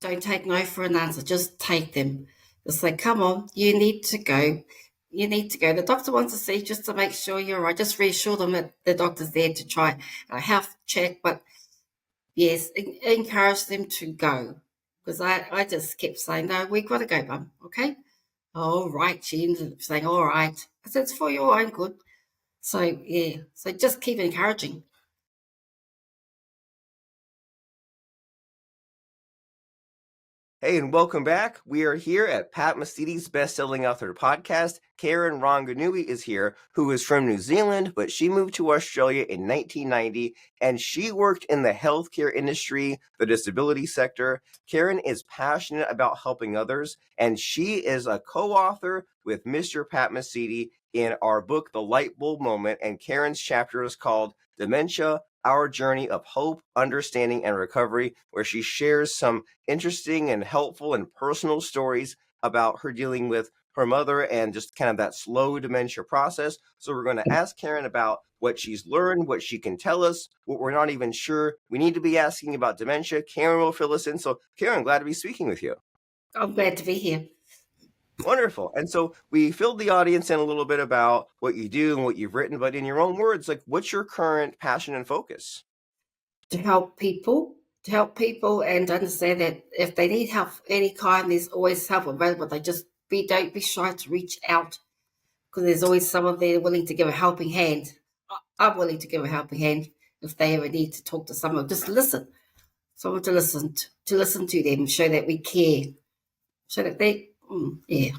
Don't take no for an answer. Just take them. Just say, come on, you need to go. You need to go. The doctor wants to see just to make sure you're right. Just reassure them that the doctor's there to try a health check. But yes, encourage them to go. Because I just kept saying, no, we've got to go, Mum. Okay? All right. She ended up saying, all right. I said, it's for your own good. So, yeah. So just keep encouraging. Hey, and welcome back. We are here at Pat Mesiti's best-selling author podcast. Karen Rongonui is here, who is from New Zealand, but she moved to Australia in 1990, and she worked in the healthcare industry, the disability sector. Karen is passionate about helping others, and she is a co-author with Mr. Pat Mesiti in our book, The Light Bulb Moment, and Karen's chapter is called Dementia, Our Journey of Hope, Understanding, and Recovery, where she shares some interesting and helpful and personal stories about her dealing with her mother and just kind of that slow dementia process. So we're going to ask Karen about what she's learned, what she can tell us, what we're not even sure we need to be asking about dementia. Karen will fill us in. So Karen, glad to be speaking with you. I'm glad to be here. Wonderful. And so we filled the audience in a little bit about what you do and what you've written, but in your own words, like what's your current passion and focus? To help people and understand that if they need help of any kind, there's always help available. Don't be shy to reach out, because there's always someone there willing to give a helping hand. I'm willing to give a helping hand if they ever need to talk to someone. Just listen. Someone to listen to them, show that we care, show that they, yeah.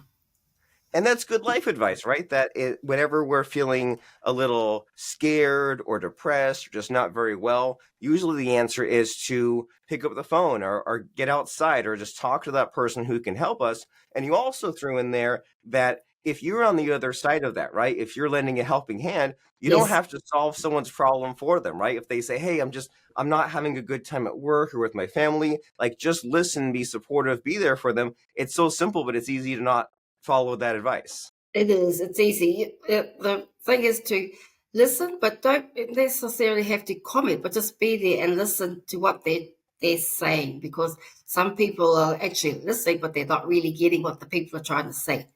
And that's good life advice, right? That whenever we're feeling a little scared or depressed or just not very well, usually the answer is to pick up the phone or get outside or just talk to that person who can help us. And you also threw in there that if you're on the other side of that, right? If you're lending a helping hand, you don't Yes, have to solve someone's problem for them, right? If they say, hey, I'm not having a good time at work or with my family, like just listen, be supportive, be there for them. It's so simple, but it's easy to not follow that advice. it is. It's easy. The thing is to listen, but don't necessarily have to comment, but just be there and listen to what they're saying, because some people are actually listening, but they're not really getting what the people are trying to say.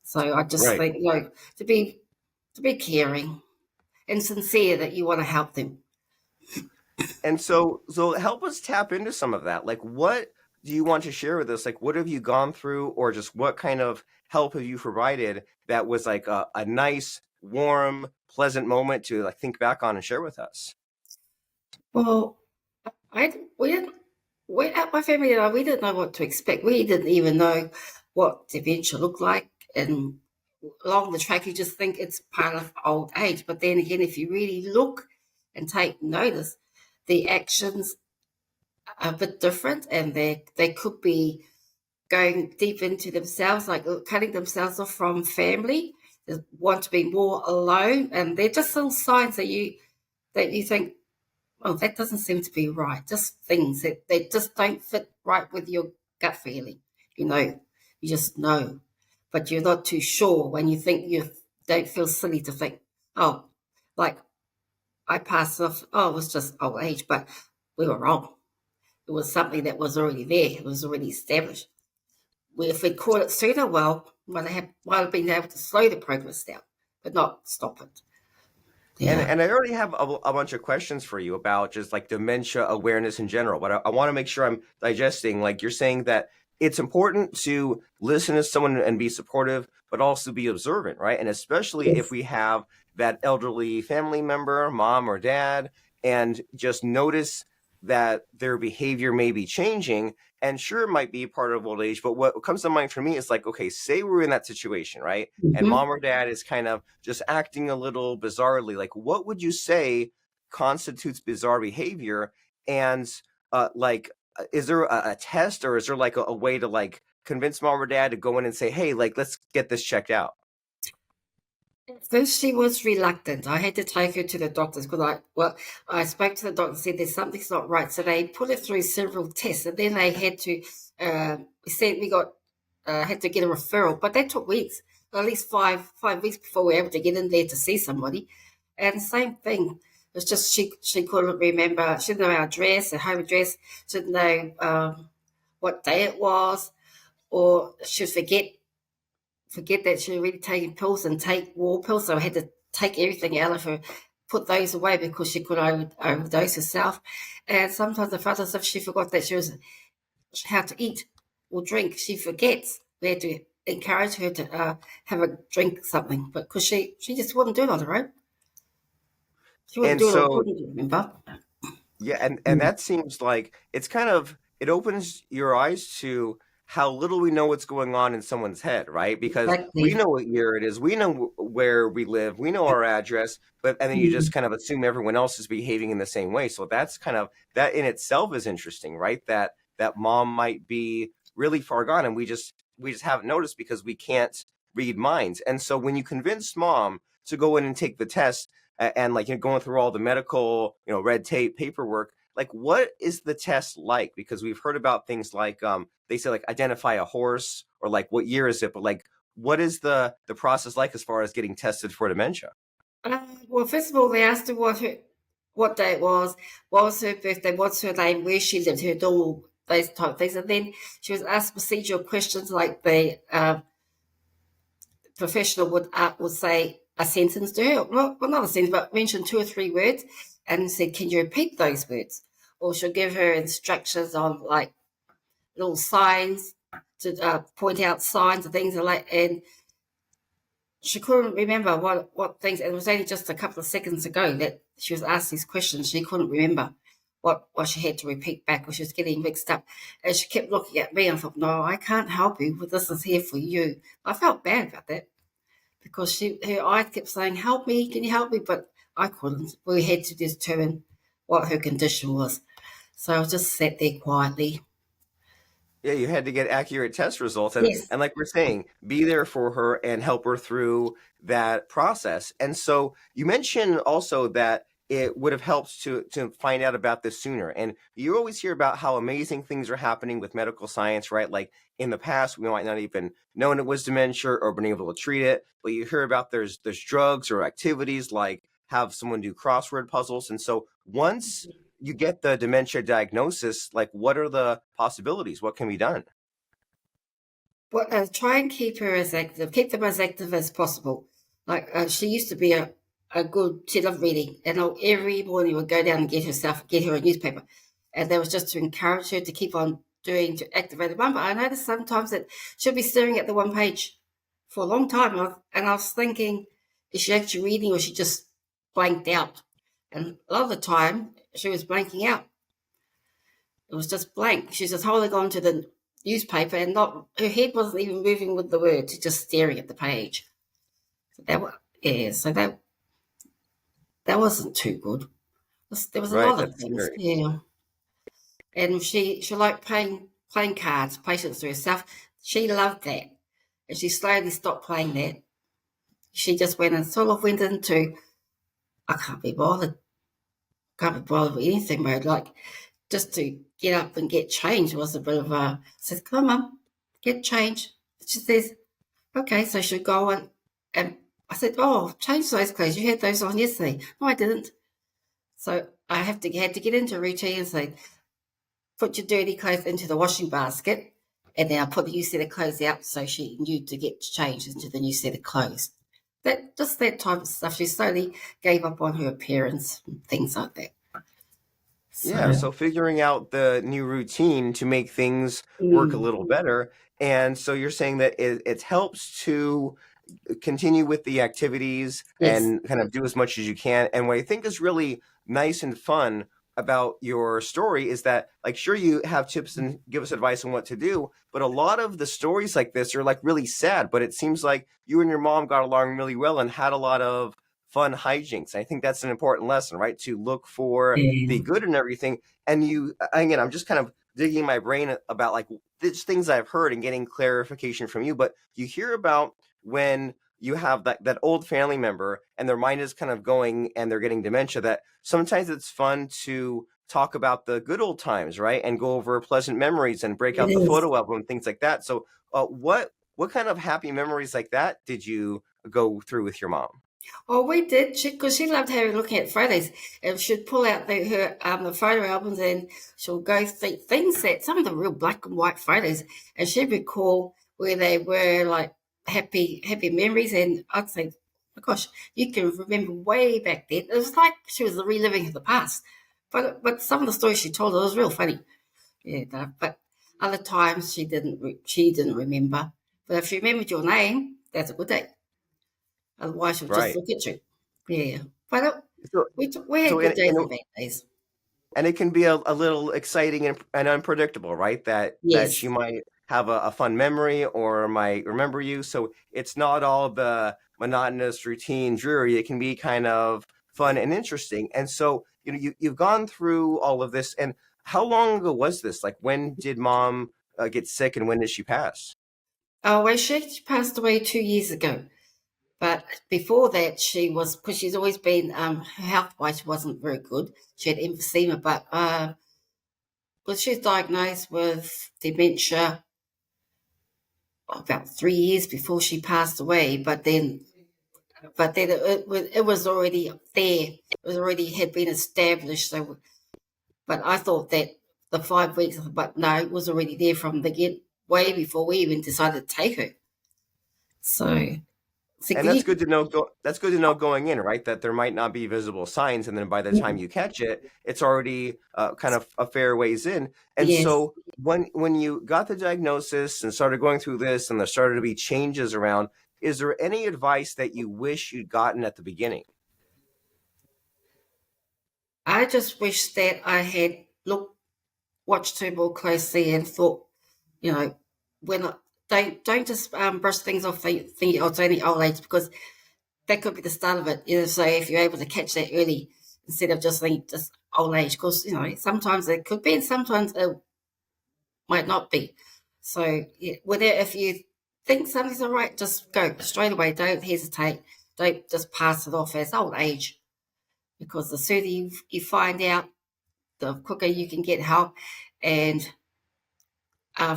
So I just Right. think, to be caring and sincere that you want to help them. And so help us tap into some of that. Like, what do you want to share with us? Like, what have you gone through, or just what kind of help have you provided that was like a nice, warm, pleasant moment to like think back on and share with us? Well, we didn't. My family and I, we didn't know what to expect. We didn't even know what dementia looked like, and along the track, you just think it's part of old age. But then again, if you really look and take notice, the actions are a bit different, and they could be going deep into themselves, like cutting themselves off from family. They want to be more alone, and they're just little signs that you think, oh, that doesn't seem to be right. Just things that they just don't fit right with your gut feeling. You just know, but you're not too sure when you think you don't feel silly to think, oh, like I passed off, oh, it was just old age, but we were wrong. It was something that was already there. It was already established. If we'd caught it sooner, well, might have been able to slow the progress down, but not stop it. Yeah. And I already have a bunch of questions for you about just like dementia awareness in general, but I want to make sure I'm digesting. Like you're saying that it's important to listen to someone and be supportive, but also be observant, right? And especially if we have that elderly family member, mom or dad, and just notice that their behavior may be changing. And sure, it might be part of old age, but what comes to mind for me is like, okay, say we're in that situation, right? And Mm-hmm. mom or dad is kind of just acting a little bizarrely. Like, what would you say constitutes bizarre behavior? And is there a test, or is there like a way to like convince mom or dad to go in and say, hey, like, let's get this checked out? At first, she was reluctant. I had to take her to the doctors because I spoke to the doctor and said there's something's not right. So they put her through several tests, and then they had to said we got had to get a referral, but that took weeks, at least five weeks before we were able to get in there to see somebody. And same thing. It's just she couldn't remember. She didn't know our address, her home address. She didn't know what day it was, or she'd forget that she was really taking pills and take war pills, so I had to take everything out of her, put those away because she could overdose herself. And sometimes I felt as if she forgot that she was how to eat or drink. She forgets. We had to encourage her to have a drink something, but because she just wouldn't do it on her own. She wouldn't And do it or so, couldn't, remember? yeah, and Mm. that seems like it's kind of it opens your eyes to how little we know what's going on in someone's head, right? Because we Exactly. know what year it is, we know where we live, we know our address, but and then you just Mm. kind of assume everyone else is behaving in the same way. So that's kind of that in itself is interesting, right? That mom might be really far gone, and we just haven't noticed because we can't read minds. And so when you convince mom to go in and take the test, and like you're going through all the medical, red tape paperwork, like what is the test like? Because we've heard about things like they say like identify a horse or like what year is it, but like what is the process like as far as getting tested for dementia? Well, first of all, they asked her what day it was, what was her birthday, what's her name, where she lived, her door, those type of things. And then she was asked procedural questions like the professional would say a sentence to her, well, not a sentence, but mention 2 or 3 words, and said, "Can you repeat those words?" Or she'll give her instructions on like little signs to point out signs and things like, and she couldn't remember what things. And it was only just a couple of seconds ago that she was asked these questions. She couldn't remember what she had to repeat back, or she was getting mixed up. And she kept looking at me and I thought, no, I can't help you. But this is here for you. I felt bad about that because her eyes kept saying, "Help me, can you help me?" But I couldn't. We had to determine what her condition was. So I just sat there quietly. Yeah, you had to get accurate test results, and Yes. and like we're saying, be there for her and help her through that process. And so you mentioned also that it would have helped to find out about this sooner. And you always hear about how amazing things are happening with medical science, right? Like in the past, we might not even known it was dementia or been able to treat it, but you hear about there's drugs or activities like have someone do crossword puzzles. And so once you get the dementia diagnosis, like what are the possibilities? What can be done? Well, try and keep her as active, keep them as active as possible. Like she used to be a good, she loved reading, and every morning would go down and get her a newspaper. And that was just to encourage her to keep on doing, to activate the one. But I noticed sometimes that she'll be staring at the one page for a long time. And I was thinking, is she actually reading or she just blanked out? And a lot of the time, she was blanking out. It was just blank. She's just holding on to the newspaper and not her head wasn't even moving with the words, just staring at the page. So that wasn't too good. There was a Right, lot of that's things, scary. yeah. And she liked playing cards, patience to herself. She loved that, and she slowly stopped playing that. She just went and sort of went into I can't be bothered with anything mode. Like just to get up and get changed was a bit of a. Says, "Come on, get changed." She says, "Okay." So she'll go and I said, "Oh, change those clothes. You had those on yesterday." No, I didn't. So I had to get into a routine and say, "Put your dirty clothes into the washing basket," and then I put the new set of clothes out so she knew to get changed into the new set of clothes. That type of stuff. She slowly gave up on her appearance and things like that. Yeah, So so figuring out the new routine to make things work a mm, little better. And so you're saying that it helps to continue with the activities yes, and kind of do as much as you can. And what I think is really nice and fun about your story is that, like, sure, you have tips and give us advice on what to do, but a lot of the stories like this are like really sad. But it seems like you and your mom got along really well and had a lot of fun hijinks. I think that's an important lesson, right? To look for yeah, the good in everything. And you, again, I'm just kind of digging my brain about like these things I've heard and getting clarification from you. But you hear about when you have that old family member and their mind is kind of going and they're getting dementia, that sometimes it's fun to talk about the good old times, right? And go over pleasant memories and break it out the is. photo album, things like that. So what kind of happy memories like that did you go through with your mom? Oh, we did, because she loved having looking at photos, and she'd pull out the photo albums, and she'll go through things that some of the real black and white photos, and she'd recall where they were like happy memories, and I'd say, oh my gosh, you can remember way back then. It was like she was reliving the past, but some of the stories she told, it was real funny. Yeah, no, but other times she didn't remember. But if she remembered your name, that's a good day. Otherwise, she'll just Right. look at you. Yeah, but So, we had so good days and bad days. and it can be a little exciting and unpredictable, right? That she Yes. might have a fun memory or might remember you. So it's not all the monotonous, routine, dreary. It can be kind of fun and interesting. And so, you've gone through all of this. And how long ago was this? Like, when did mom get sick, and when did she pass? Oh, well, she passed away 2 years ago. But before that, because she's always been, health wise, wasn't very good. She had emphysema, but she was diagnosed with dementia about 3 years before she passed away. But then it was already there. It was already had been established. So, but I thought that the 5 weeks, but no, it was already there from the get way before we even decided to take her. So, so And that's good to know. That's good to know going in, right? That there might not be visible signs, and then by the time you catch it, it's already kind of a fair ways in. And yes, so when you got the diagnosis and started going through this, and there started to be changes around, is there any advice that you wish you'd gotten at the beginning? I just wish that I had watched her more closely and thought, you know, when I, don't just brush things off thinking, oh, it's only old age, because that could be the start of it. So if you're able to catch that early instead of just thinking just old age, because sometimes it could be and sometimes it might not be. So yeah, whether if you think something's all right, just go straight away. Don't hesitate. Don't just pass it off as old age, because the sooner you find out, the quicker you can get help and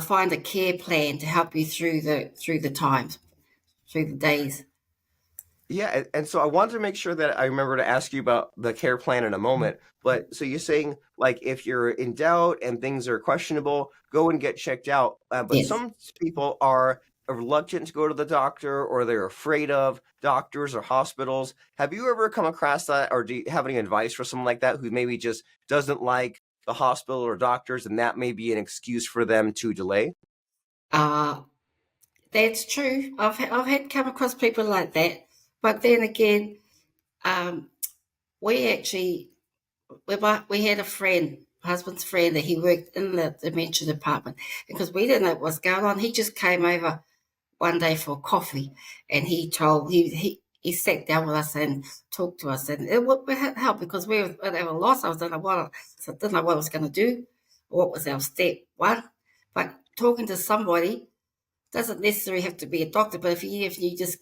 find a care plan to help you through the times, through the days. Yeah, and so I wanted to make sure that I remember to ask you about the care plan in a moment. But so you're saying, like, if you're in doubt and things are questionable, go and get checked out. But Yes. some people are reluctant to go to the doctor, or they're afraid of doctors or hospitals. Have you ever come across that, or do you have any advice for someone like that who maybe just doesn't like the hospital or doctors, and that may be an excuse for them to delay? Uh, that's true. I've had come across people like that, but then again, um, we actually we had a friend, husband's friend, that he worked in the dementia department, because we didn't know what was going on. He just came over one day for coffee, and he sat down with us and talked to us, and it would help because we were at a loss. I didn't know what I was going to do, what was our step one. But talking to somebody doesn't necessarily have to be a doctor. But if you just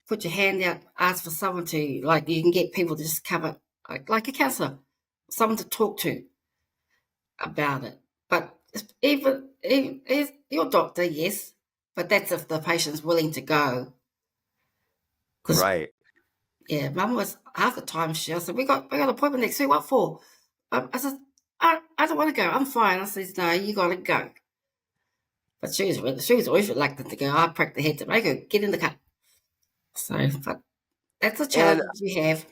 put your hand out, ask for someone to, like, you can get people to just cover, like a counsellor, someone to talk to about it. But even if your doctor, yes, but that's if the patient's willing to go. Because Right. yeah, Mum was half the time I said, we got an appointment next week. What for? I said, I don't want to go. I'm fine. I said, no, you got to go. But she was always reluctant to go. I pricked the head to make her get in the car. So, but that's a And challenge you have.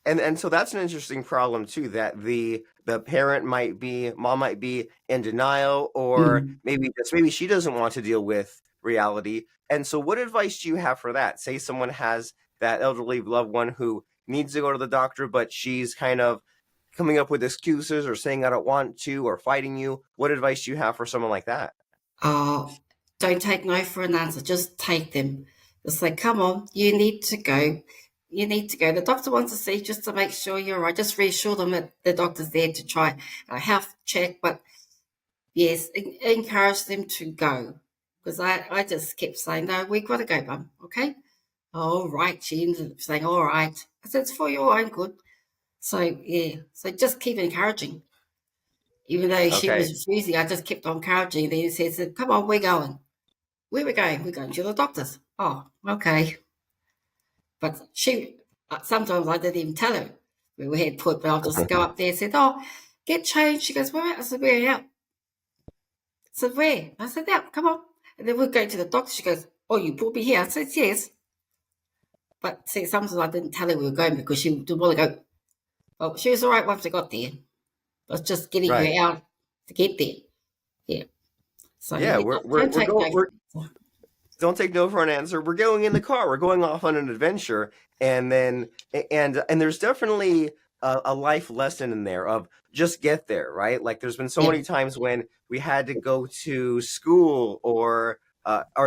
and so that's an interesting problem too, that the parent might be mom might be in denial, or Mm. maybe she doesn't want to deal with reality. And so what advice do you have for that? Say someone has that elderly loved one who needs to go to the doctor, but she's kind of coming up with excuses or saying I don't want to, or fighting you. What advice do you have for someone like that? Oh, don't take no for an answer. Just take them. Just say, come on, you need to go. You need to go. The doctor wants to see just to make sure you're right. Just reassure them that the doctor's there to try a health check. But yes, encourage them to go. Because I just kept saying, no, we've got to go, Mum. Okay? All right. She ended up saying, all right. I said, it's for your own good. So, yeah. So just keep encouraging. Even though she Okay. was refusing, I just kept on encouraging. Then he said, come on, we're going. Where are we going? We're going to the doctor's. Oh, okay. But she, sometimes I didn't even tell her where we had put, but I'll just go up there and said, oh, get changed. She goes, where? I said, where out? I said, where? I said, out, come on. And then we'll go to the doctor. She goes, oh, you brought me here? I said, yes. But see, sometimes I didn't tell her we were going because she didn't want to go. Well, she was all right once I got there. It was just getting Right. her out to get there. Yeah. So Yeah, yeah, we're don't take no. don't take no for an answer. We're going in the car. We're going off on an adventure, and then and there's definitely a life lesson in there of just get there, right? Like there's been so Yeah, many times when we had to go to school or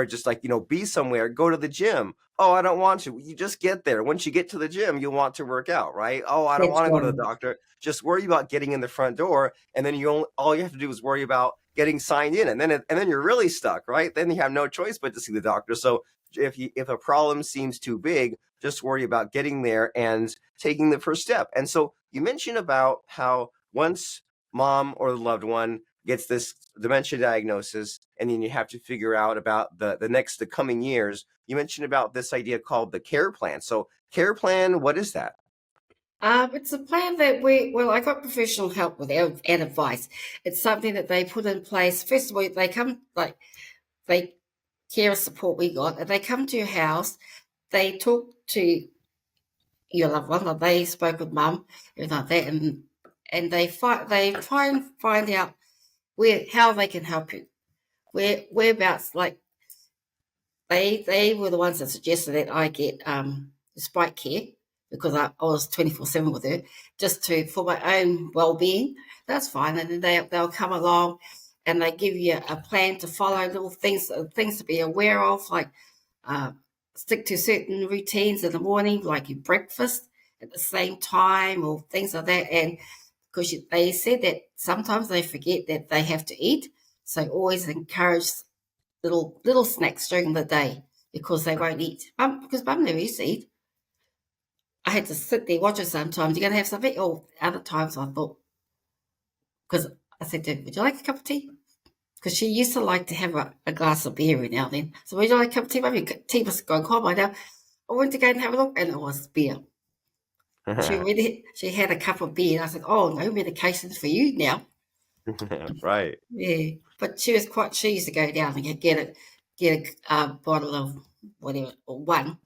just like be somewhere, go to the gym. Oh, I don't want to. You just get there. Once you get to the gym, you want to work out, right? Oh, I don't that's want to go to the right. doctor. Just worry about getting in the front door, and then all you have to do is worry about getting signed in, and then you're really stuck, right? Then you have no choice but to see the doctor. So if a problem seems too big, just worry about getting there and taking the first step. And so you mentioned about how once mom or the loved one gets this dementia diagnosis, and then you have to figure out about the coming years. You mentioned about this idea called the care plan. So care plan, what is that? It's a plan that I got professional help with and advice. It's something that they put in place. First of all, they come, like, they care support we got, and they come to your house, they talk to your loved one, like they spoke with mum, everything like that, and they try and find out how they can help you. Whereabouts, like they were the ones that suggested that I get respite care because I was 24/7 with her, just to for my own well-being. That's fine, and then they'll come along and they give you a plan to follow, little things to be aware of, like uh, stick to certain routines in the morning, like your breakfast at the same time or things like that. And because they said that sometimes they forget that they have to eat, so always encourage little snacks during the day because they won't eat. Because mum never used to eat. I had to sit there watch her sometimes. You're going to have something? Or other times I thought, because I said to her, would you like a cup of tea? Because she used to like to have a glass of beer every now and then. So would you like a cup of tea? Maybe tea was going cold by now. I went to go and have a look, and it was beer. She had a cup of beer. And I said, oh, no medications for you now. Right. Yeah, but she used to go down and get a bottle of whatever, or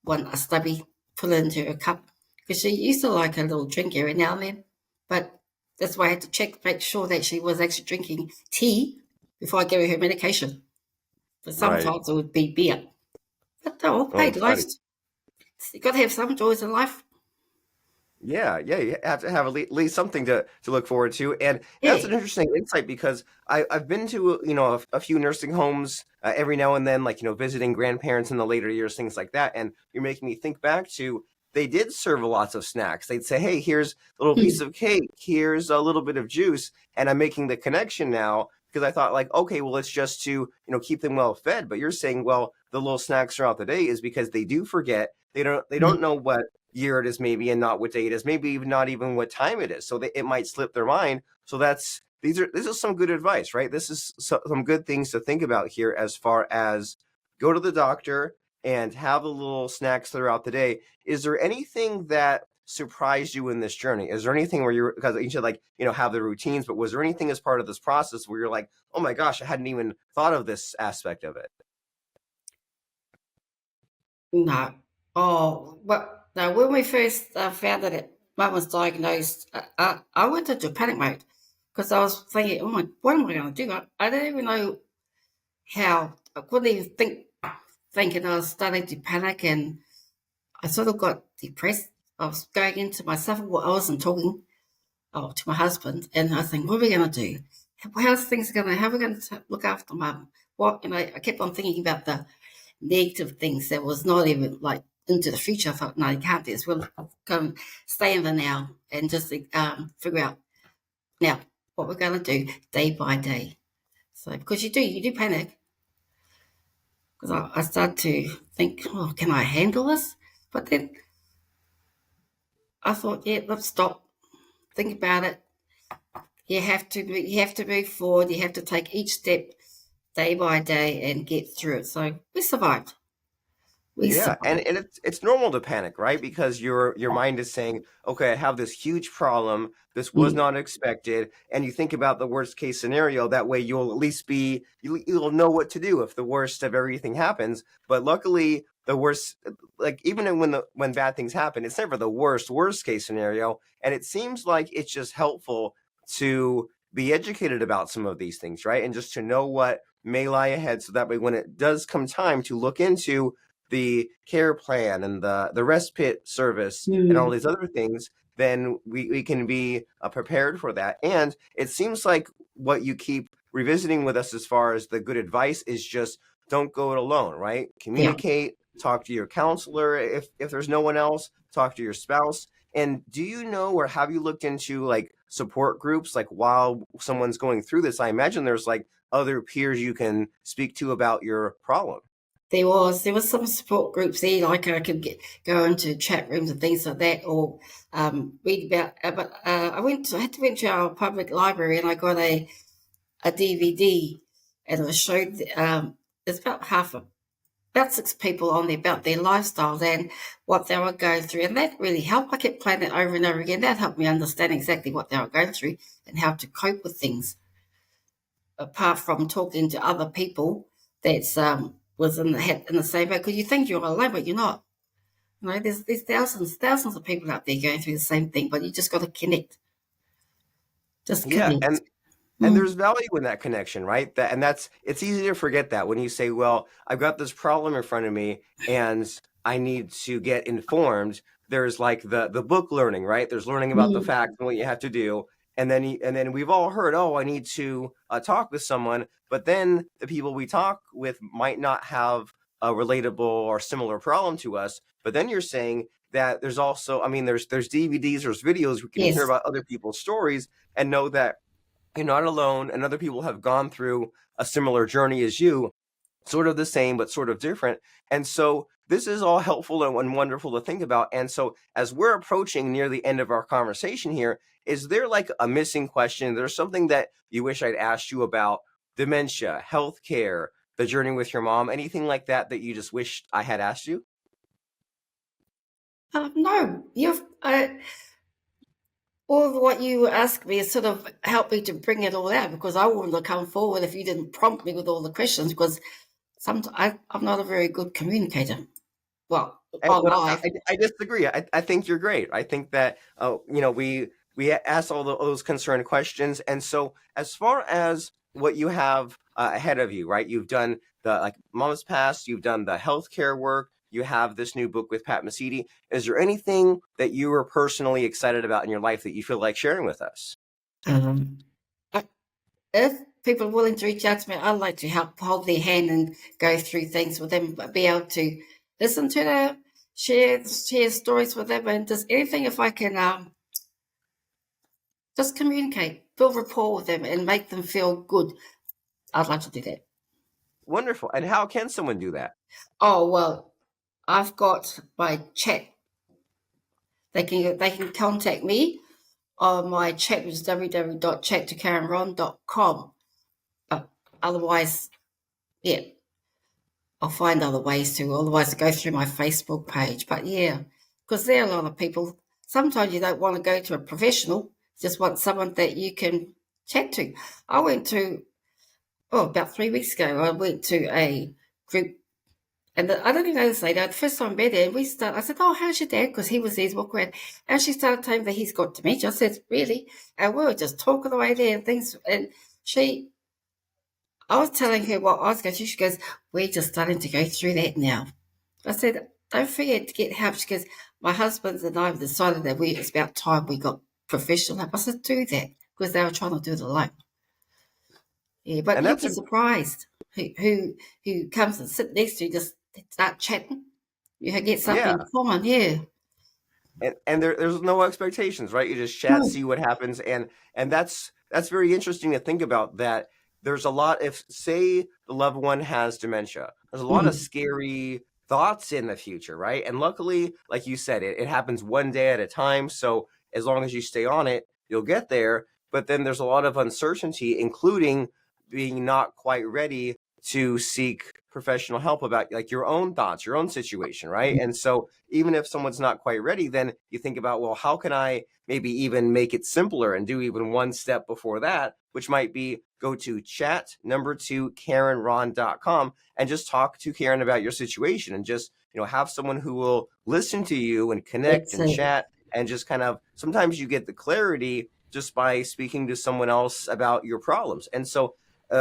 a stubby, put it into a cup because she used to like a little drink every now and then. But that's why I had to make sure that she was actually drinking tea before I gave her medication. But Right. sometimes it would be beer. But no, Oh, hey, exciting. you got to have some joys in life. Yeah, yeah, you have to have at least something to look forward to, and that's Yeah. an interesting insight because I've been to a few nursing homes every now and then, like visiting grandparents in the later years, things like that, and you're making me think back to they did serve lots of snacks. They'd say, "Hey, here's a little piece Mm. of cake, here's a little bit of juice," and I'm making the connection now because I thought like, okay, well, it's just to keep them well fed, but you're saying, well, the little snacks throughout the day is because they do forget. They don't Mm. know what year it is maybe and not what day it is, maybe even not even what time it is, so it might slip their mind. So this is some good advice, right? This is some good things to think about here as far as go to the doctor and have the little snacks throughout the day. Is there anything that surprised you in this journey? Is there anything where you're, because you said like have the routines, but was there anything as part of this process where you're like, oh my gosh, I hadn't even thought of this aspect of it? No. Oh, well, now when we first found that mum was diagnosed, I went into panic mode because I was thinking, oh my, what am I going to do? I don't even know how. I couldn't even thinking I was starting to panic, and I sort of got depressed. I was going into myself. Well, I wasn't talking to my husband, and I was thinking, what are we going to do? How's things going to? How are we going to look after mum? What? And I kept on thinking about the negative things that was not even like into the future. I thought, no, you can't do this. We'll go and stay in the now and just figure out now what we're going to do day by day. So because you do panic because I started to think, oh, can I handle this? But then I thought, yeah, let's stop, think about it. You have to move forward. You have to take each step day by day and get through it. So we survived. We Yeah, and survived. it's normal to panic, right? Because your mind is saying, okay, I have this huge problem. This was Mm, not expected, and you think about the worst case scenario. That way, you'll at least you'll know what to do if the worst of everything happens. But luckily, the worst, like even when bad things happen, it's never the worst case scenario. And it seems like it's just helpful to be educated about some of these things, right? And just to know what may lie ahead, so that way, when it does come time to look into the care plan and the respite service and all mm, these other things, then we can be prepared for that. And it seems like what you keep revisiting with us as far as the good advice is just don't go it alone, right? yeah. Communicate, talk to your counselor if there's no one else, talk to your spouse. And do you know, or have you looked into like support groups, like while someone's going through this? I imagine there's like other peers you can speak to about your problem. There was some support groups there, like I could go into chat rooms and things like that, or read about. But I had to went to our public library and I got a DVD, and it showed there's about 6 people on there about their lifestyles and what they were going through, and that really helped. I kept playing it over and over again. That helped me understand exactly what they were going through and how to cope with things. Apart from talking to other people that's was in the same boat, because you think you're alone, but you're not. You know, there's thousands of people out there going through the same thing, but you just got to connect. Just Yeah, connect. and Mm, there's value in that connection, right? That's it's easy to forget that when you say, well, I've got this problem in front of me and I need to get informed. There's like the book learning, right? There's learning about the mm, facts and what you have to do. And then we've all heard, oh, I need to talk with someone, but then the people we talk with might not have a relatable or similar problem to us. But then you're saying that there's also, I mean, there's DVDs, there's videos we can hear yes. about other people's stories and know that you're not alone, and other people have gone through a similar journey as you, sort of the same, but sort of different. And so this is all helpful and wonderful to think about. And so as we're approaching near the end of our conversation here, is there like a missing question? There's something that you wish I'd asked you about dementia, healthcare, the journey with your mom, anything like that that you just wished I had asked you? No, you've all of what you asked me has sort of helped me to bring it all out, because I wouldn't have come forward if you didn't prompt me with all the questions. Because I'm not a very good communicator. Well, on Well, live. I disagree. I think you're great. I think that we asked all those concerned questions, and so as far as what you have ahead of you, right? You've done the like Mama's Past, you've done the healthcare work, you have this new book with Pat Mesiti. Is there anything that you are personally excited about in your life that you feel like sharing with us? Um, I, if people are willing to reach out to me, I'd like to help hold their hand and go through things with them, but be able to listen to them, share stories with them, and just anything if I can just communicate, build rapport with them, and make them feel good. I'd like to do that. Wonderful. And how can someone do that? Oh well, I've got my chat. They can contact me on my chat, which is www.chat2karenron.com. But otherwise, yeah, I'll find other ways to. Otherwise, I go through my Facebook page. But yeah, because there are a lot of people. Sometimes you don't want to go to a professional. You just want someone that you can chat to. I went to about 3 weeks ago. I went to a group, and I don't even know this lady. The first time I met her, I said, "Oh, how's your dad?" Because he was there, walking around, and she started telling me that he's got dementia. I said, "Really?" And we were just talking away there and things. And she I was telling her what I was going through. She goes, "We're just starting to go through that now." I said, "Don't forget to get help." She goes, "My husband and I have decided that it's about time we got professional help." I said, "Do that," because they were trying to do it alone. Yeah, but And you'll that's be a surprised who comes and sit next to you, just start chatting. You get something in yeah. common. Yeah. And there's no expectations, right? You just chat, No. see what happens, and that's very interesting to think about. That there's a lot. If say the loved one has dementia, there's a lot of Mm. scary thoughts in the future, right? And luckily, like you said, it happens one day at a time. So as long as you stay on it, you'll get there. But then there's a lot of uncertainty, including being not quite ready to seek professional help about like your own thoughts, your own situation, right? And so even if someone's not quite ready, then you think about, well, how can I maybe even make it simpler and do even one step before that, which might be go to chat2KarenRon.com and just talk to Karen about your situation, and just, have someone who will listen to you and connect That's and it. chat, and just kind of, sometimes you get the clarity just by speaking to someone else about your problems. And so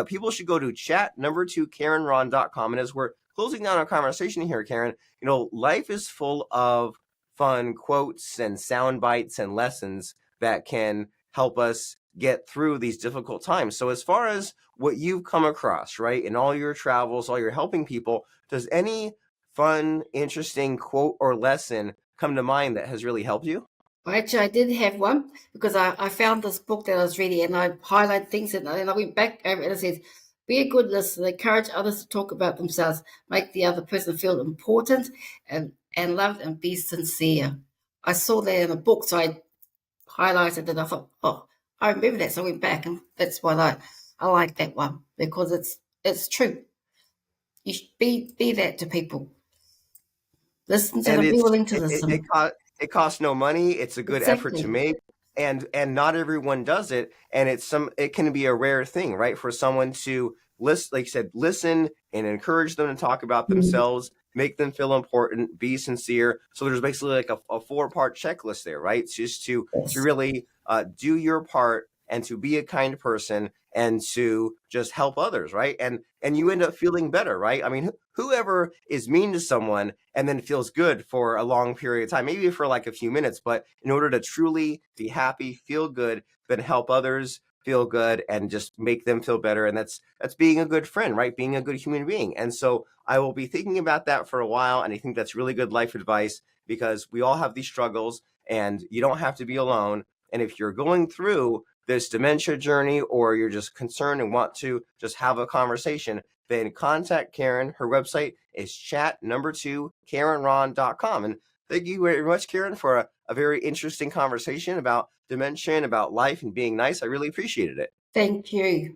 people should go to chat2KarenRon.com. And as we're closing down our conversation here, Karen, life is full of fun quotes and sound bites and lessons that can help us get through these difficult times. So as far as what you've come across, right, in all your travels, all your helping people, does any fun, interesting quote or lesson come to mind that has really helped you? Well, actually, I did have one because I found this book that I was reading and I highlighted things and I went back over it and it said, be a good listener, encourage others to talk about themselves, make the other person feel important and loved, and be sincere. I saw that in a book, so I highlighted it. I thought, oh, I remember that. So I went back, and that's why I like that one, because it's true. You should be that to people. Listen to And them, be it's willing to it, it, it, listen. co- it costs no money. It's a good effort to Exactly. make, and not everyone does it. And it can be a rare thing, right? For someone to listen, like you said, listen and encourage them to talk about Mhm. themselves, make them feel important, be sincere. So there's basically like a 4-part checklist there, right? It's just to Yes. really do your part and to be a kind person and to just help others, right? And you end up feeling better, right? I mean, whoever is mean to someone and then feels good for a long period of time, maybe for like a few minutes, but in order to truly be happy, feel good, then help others feel good and just make them feel better. And that's being a good friend, right? Being a good human being. And so I will be thinking about that for a while. And I think that's really good life advice, because we all have these struggles and you don't have to be alone. And if you're going through this dementia journey, or you're just concerned and want to just have a conversation, then contact Karen. Her website is chat2KarenRon.com. And thank you very much, Karen, for a very interesting conversation about dementia and about life and being nice. I really appreciated it. Thank you.